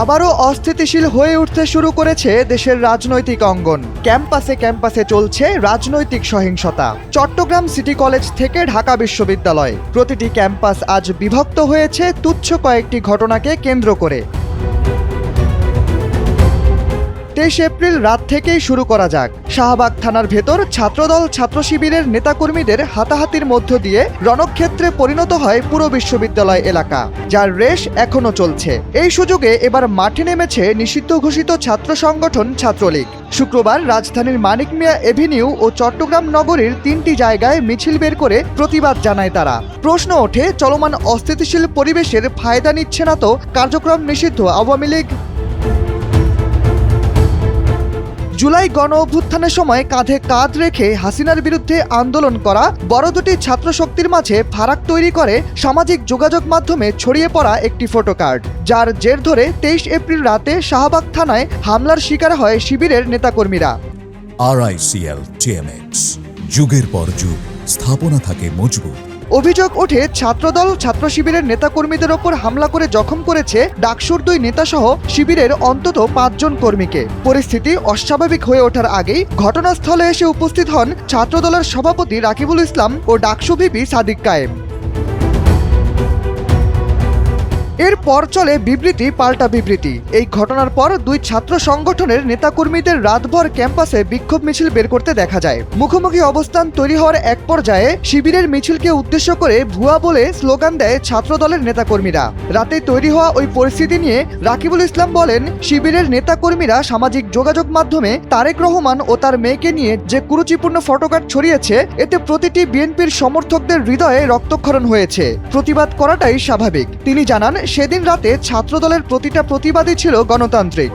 আবারও অস্থিতিশীল হয়ে উঠতে শুরু করেছে দেশের রাজনৈতিক অঙ্গন। ক্যাম্পাসে ক্যাম্পাসে চলছে রাজনৈতিক সহিংসতা। চট্টগ্রাম সিটি কলেজ থেকে ঢাকা বিশ্ববিদ্যালয়, প্রতিটি ক্যাম্পাস আজ বিভক্ত হয়েছে তুচ্ছ কয়েকটি ঘটনাকে কেন্দ্র করে। 23 এপ্রিল রাত থেকেই শুরু করা যাক। শাহবাগ থানার ভেতর ছাত্রদল ছাত্র শিবিরের নেতাকর্মীদের হাতাহাতির মধ্য দিয়ে রণক্ষেত্রে পরিণত হয় পুরো বিশ্ববিদ্যালয় এলাকা, যার রেশ এখনো চলছে। এই সুযোগে এবার মাঠে নেমেছে নিষিদ্ধ ঘোষিত ছাত্র সংগঠন ছাত্রলীগ। শুক্রবার রাজধানীর মানিক মিয়া এভিনিউ ও চট্টগ্রাম নগরীর 3টি জায়গায় মিছিল বের করে প্রতিবাদ জানায় তারা। প্রশ্ন ওঠে, চলমান অস্থিতিশীল পরিবেশের ফায়দা নিচ্ছে না তো কার্যক্রম নিষিদ্ধ আওয়ামী লীগ? জুলাই গণ অভ্যুত্থানের সময় কাঁধে কাঁধ রেখে হাসিনার বিরুদ্ধে আন্দোলন করা বড় দুটি ছাত্র শক্তির মাঝে ফারাক তৈরি করে সামাজিক যোগাযোগ মাধ্যমে ছড়িয়ে পড়া একটি ফটোকার্ড, যার জের ধরে 23 এপ্রিল রাতে শাহবাগ থানায় হামলার শিকার হয় শিবিরের নেতাকর্মীরা। RICL TMX, যুগের পর যুগ স্থাপনা থাকে মজবুত। অভিযোগ ওঠে, ছাত্রদল ছাত্র শিবিরের নেতাকর্মীদের ওপর হামলা করে জখম করেছে ডাকসুর 2 নেতাসহ শিবিরের অন্তত 5 জন কর্মীকে। পরিস্থিতি অস্বাভাবিক হয়ে ওঠার আগেই ঘটনাস্থলে এসে উপস্থিত হন ছাত্রদলের সভাপতি রাকিবুল ইসলাম ও ডাকসু ভিপি সাদিক কায়েম। এরপর চলে বিবৃতি পাল্টা বিবৃতি। এই ঘটনার পর 2 ছাত্র সংগঠনের নেতাকর্মীদের রাতভর ক্যাম্পাসে বিক্ষোভ মিছিল বের করতে দেখা যায়। মুখোমুখি অবস্থান তৈরি হওয়ার এক পর্যায়ে শিবিরের মিছিলকে উদ্দেশ্য করে ভুয়া বলে স্লোগান দেয় ছাত্রদলের নেতাকর্মীরা। রাতে তৈরি হওয়া ওই পরিস্থিতি নিয়ে রাকিবুল ইসলাম বলেন, শিবিরের নেতাকর্মীরা সামাজিক যোগাযোগ মাধ্যমে তারেক রহমান ও তার মেয়েকে নিয়ে যে কুরুচিপূর্ণ ফটোকার্ড ছড়িয়েছে, এতে প্রতিটি বিএনপির সমর্থকদের হৃদয়ে রক্তক্ষরণ হয়েছে। প্রতিবাদ করাটাই স্বাভাবিক। তিনি জানান, সেদিন রাতে ছাত্রদলের প্রতিটা প্রতিবাদী ছিল গণতান্ত্রিক।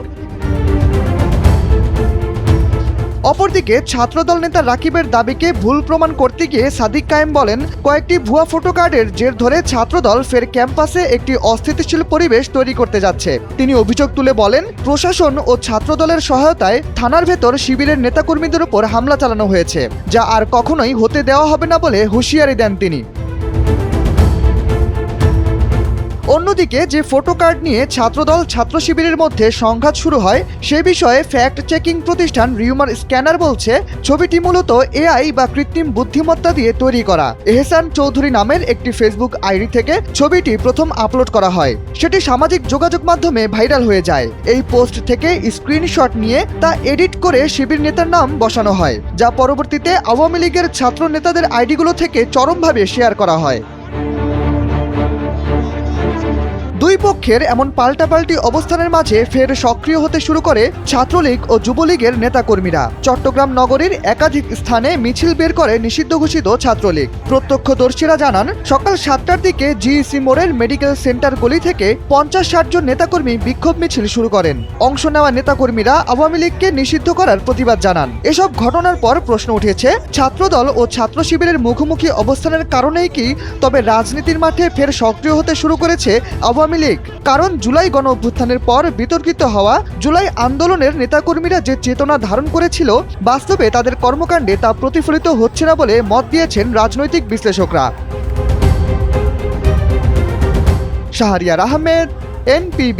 অপরদিকে ছাত্রদল নেতা রাকিবের দাবিকে ভুল প্রমাণ করতে গিয়ে সাদিক কায়েম বলেন, কয়েকটি ভুয়া ফটোকার্ডের জের ধরে ছাত্রদল ফের ক্যাম্পাসে একটি অস্থিতিশীল পরিবেশ তৈরি করতে যাচ্ছে। তিনি অভিযোগ তুলে বলেন, প্রশাসন ও ছাত্রদলের সহায়তায় থানার ভেতর শিবিরের নেতাকর্মীদের উপর হামলা চালানো হয়েছে, যা আর কখনোই হতে দেওয়া হবে না বলে হুঁশিয়ারি দেন তিনি। অন্যদিকে যে ফটোকার্ড নিয়ে ছাত্রদল ছাত্র শিবিরের মধ্যে সংঘাত শুরু হয়, সে বিষয়ে ফ্যাক্ট চেকিং প্রতিষ্ঠান রিউমার স্ক্যানার বলছে, ছবিটি মূলত AI বা কৃত্রিম বুদ্ধিমত্তা দিয়ে তৈরি করা। এহসান চৌধুরী নামের একটি ফেসবুক আইডি থেকে ছবিটি প্রথম আপলোড করা হয়। সেটি সামাজিক যোগাযোগ মাধ্যমে ভাইরাল হয়ে যায়। এই পোস্ট থেকে স্ক্রিনশট নিয়ে তা এডিট করে শিবির নেতার নাম বসানো হয়, যা পরবর্তীতে আওয়ামী লীগের ছাত্র নেতাদের আইডিগুলো থেকে চরমভাবে শেয়ার করা হয়। 2 পক্ষের এমন পাল্টাপাল্টি অবস্থানের মাঝে ফের সক্রিয় হতে শুরু করে ছাত্রলীগ ও যুবলীগের নেতাকর্মীরা। চট্টগ্রাম নগরীর একাধিক স্থানে মিছিল বের করে নিষিদ্ধ ঘোষিত ছাত্রলীগ। প্রত্যক্ষদর্শীরা জানান, সকাল 7টার দিকে GEC মোড়ের মেডিকেল সেন্টার গলি থেকে 50-60 জন নেতাকর্মী বিক্ষোভ মিছিল শুরু করেন। অংশ নেওয়া নেতাকর্মীরা আওয়ামী লীগকে নিষিদ্ধ করার প্রতিবাদ জানান। এসব ঘটনার পর প্রশ্ন উঠেছে, ছাত্রদল ও ছাত্র শিবিরের মুখোমুখি অবস্থানের কারণেই কি তবে রাজনীতির মাঠে ফের সক্রিয় হতে শুরু করেছে আওয়ামী লীগ? কারণ জুলাই গণ অভ্যুত্থানের পর বিতর্কিত হওয়া জুলাই আন্দোলনের নেতাকর্মীরা যে চেতনা ধারণ করেছিল, বাস্তবে তাদের কর্মকাণ্ডে তা প্রতিফলিত হচ্ছে না বলে মত দিয়েছেন রাজনৈতিক বিশ্লেষকরা। শাহরিয়ার আহমেদ, NPB।